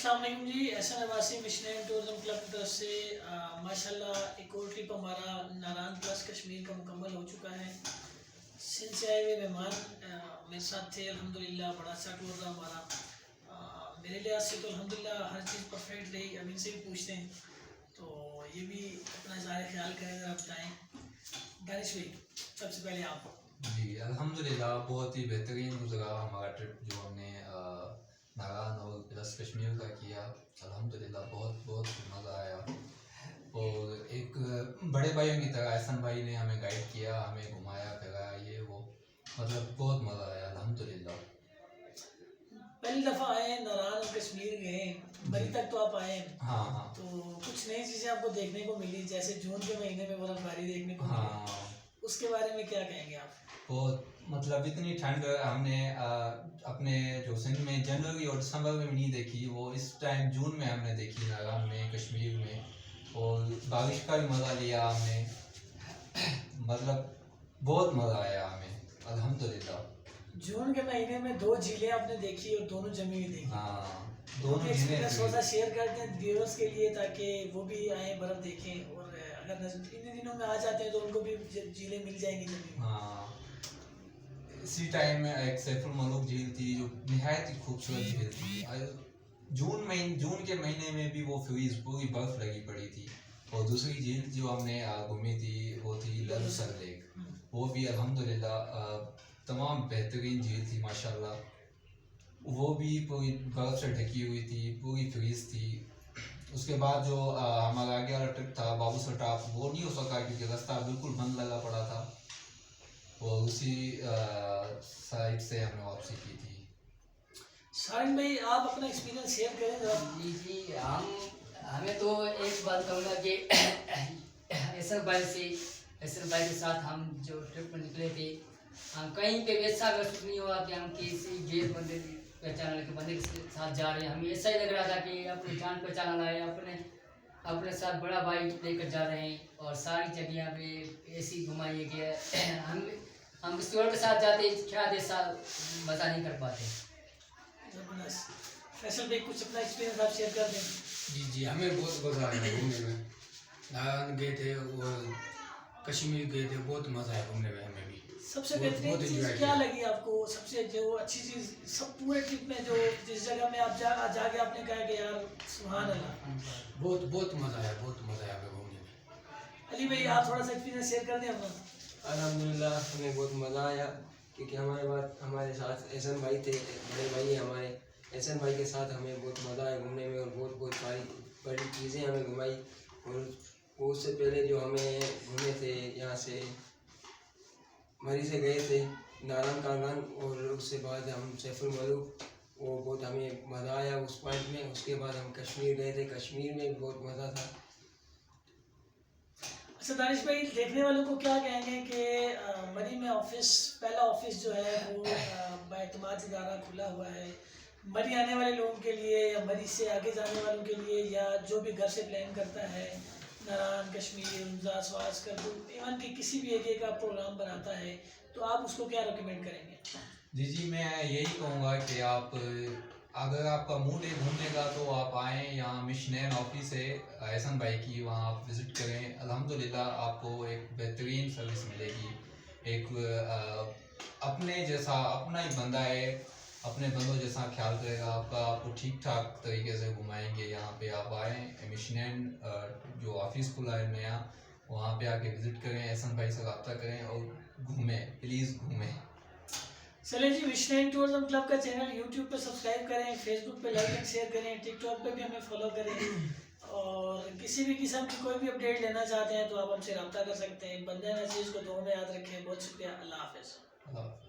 अस्सलाम वालेकुम जी। एहसन नवासी मिशन टूरिज्म क्लब की तरफ से माशाल्लाह एक और ट्रिप हमारा नारायण प्लस कश्मीर का मुकम्मल हो चुका है। सिंध से आए हुए मेहमान मेरे साथ थे। अल्हम्दुलिल्लाह बड़ा अच्छा टूर रहा हमारा। मेरे लिहाज से तो अल्हम्दुलिल्लाह हर चीज़ परफेक्ट रही। अब इनसे भी पूछते हैं तो ये भी अपना ज़ाहिर ख्याल करें, ज़रा बताएँ। दानिश भाई, सबसे पहले आप। जी अल्हम्दुलिल्लाह बहुत ही बेहतरीन गुजरा हमारा ट्रिप जो हमने नारायण और प्लस कश्मीर का किया। अल्हम्दुलिल्लाह बहुत बहुत मज़ा आया और एक बड़े भाइयों की तरह एहसन भाई ने हमें गाइड किया, हमें घुमाया फिराया, ये वो मतलब बहुत मज़ा आया अल्हम्दुलिल्लाह। पहली दफ़ा आए नारायण और कश्मीर गए, मरी तक तो आप आए। हाँ हाँ। तो कुछ नई चीज़ें आपको देखने को मिली, जैसे जून के महीने में बर्फबारी देखने को हाँ मिली, उसके बारे में क्या कहेंगे आप? बहुत मतलब इतनी ठंड हमने अपने जो सिंध में जनवरी और दिसंबर में नहीं देखी, वो इस टाइम जून में हमने देखी नारायण में कश्मीर में। और बारिश का भी मज़ा लिया हमने, मतलब बहुत मज़ा आया हमें अल्हम्दुलिल्लाह। जून के महीने में 2 झीलें आपने देखी और दोनों जमी हुई देखी। हाँ दोनों एक्सपीरियंस थोड़ा सा झीलें शेयर करते हैं व्यूअर्स के लिए, ताकि वो भी आए बर्फ देखें, और अगर इन दिनों में आ जाते हैं तो उनको भी झीलें मिल जाएंगी जमी हुई। हाँ इसी टाइम में एक सैफुल मलूक झील थी जो निहायत ही खूबसूरत झील थी। जून के महीने में भी वो फ्रीज पूरी बर्फ लगी पड़ी थी। और दूसरी झील जो हमने घूमी थी वो थी ललसर लेक, वो भी अल्हम्दुलिल्लाह तमाम बेहतरीन झील थी माशाल्लाह। वो भी पूरी बर्फ से ढकी हुई थी, पूरी फ्रीज थी। उसके बाद जो हमारा आगे वाला ट्रिप था बाबू सटाप, वो नहीं हो सका क्योंकि रास्ता बिल्कुल बंद लगा पड़ा था। और उसी साइड से हमने वापसी की थी। सारिन भाई, आप अपना एक्सपीरियंस शेयर करें जरा। जी हमें तो एक बात कहूँगा कि एसर भाई के साथ हम जो ट्रिप पर निकले थे, हम कहीं पे वैसा महसूस नहीं हुआ कि हम किसी गैर बंदे पहचान के बंदे के साथ जा रहे हैं। हमें ऐसा ही लग रहा था कि अपनी जान पहचान लाए, अपने साथ बड़ा भाई लेकर जा रहे हैं। और सारी जगह पे ऐसी घुमाइए कि हम किसी और के साथ जाते शायद ऐसा मज़ा नहीं कर पाते। फैसल भाई, कुछ अपना एक्सपीरियंस आप शेयर कर दें। जी हमें बहुत मज़ा आया घूमने में। नारायण गए थे और कश्मीर गए थे, बहुत मज़ा आया घूमने में हमें भी। सबसे बेहतरीन चीज़ क्या लगी आपको? सबसे जो अच्छी चीज़ सब पूरे ट्रिप में, जो जिस जगह में आप जाके आपने कहा कि यार सुभान अल्लाह। बहुत मज़ा आया, बहुत मज़ा आया हमें घूमने में। अली भाई, आप थोड़ा सा एक्सपीरियंस शेयर कर दें अपना। अल्हम्दुलिल्लाह हमें बहुत मज़ा आया क्योंकि हमारे साथ एहसन भाई थे, बड़े भाई हैं हमारे। एहसन भाई के साथ हमें बहुत मज़ा आया घूमने में और बहुत सारी बड़ी चीज़ें हमें घुमाई। और उससे पहले जो हमें घूमे थे, यहाँ से मरी से गए थे नारायण कांगन, और उससे बाद हम सैफुल मलूक, वो बहुत हमें मज़ा आया उस पॉइंट में। उसके बाद हम कश्मीर गए थे, कश्मीर में बहुत मज़ा था। अच्छा दानिश भाई, देखने वालों को क्या कहेंगे कि मरी में पहला ऑफिस जो है वो बाएतमाद इदारा खुला हुआ है मरी आने वाले लोगों के लिए, या मरी से आगे जाने वालों के लिए, या जो भी घर से प्लान करता है नारायण कश्मीर स्वास कर इवन कि किसी भी एरिया का प्रोग्राम बनाता है, तो आप उसको क्या रिकमेंड करेंगे? जी मैं यही कहूँगा कि आप अगर आपका मूड है घूमने का तो आप आएँ, यहाँ मिशनैन ऑफिस है एहसन भाई की, वहाँ आप विज़िट करें। अल्हम्दुलिल्लाह आपको एक बेहतरीन सर्विस मिलेगी। एक अपने जैसा अपना ही बंदा है, अपने बंदों जैसा ख्याल करेगा आपका, आपको ठीक ठाक तरीके से घुमाएंगे। यहाँ पे आप आएँ, मिशनैन जो ऑफिस खुला है नया, वहाँ पे आके विज़िट करें, एहसन भाई से रब्ता करें और घूमें, प्लीज़ घूमें। चलिए जी, मिशन टूरिज्म क्लब का चैनल यूट्यूब पे सब्सक्राइब करें, फेसबुक पे लाइक एंड शेयर करें, टिकटॉक पे भी हमें फॉलो करें। और किसी भी किस्म की कोई भी अपडेट लेना चाहते हैं तो आप हमसे रब्ता कर सकते हैं। बंदे नजीज को दुआ में याद रखें। बहुत शुक्रिया। अल्लाह हाफ़िज़।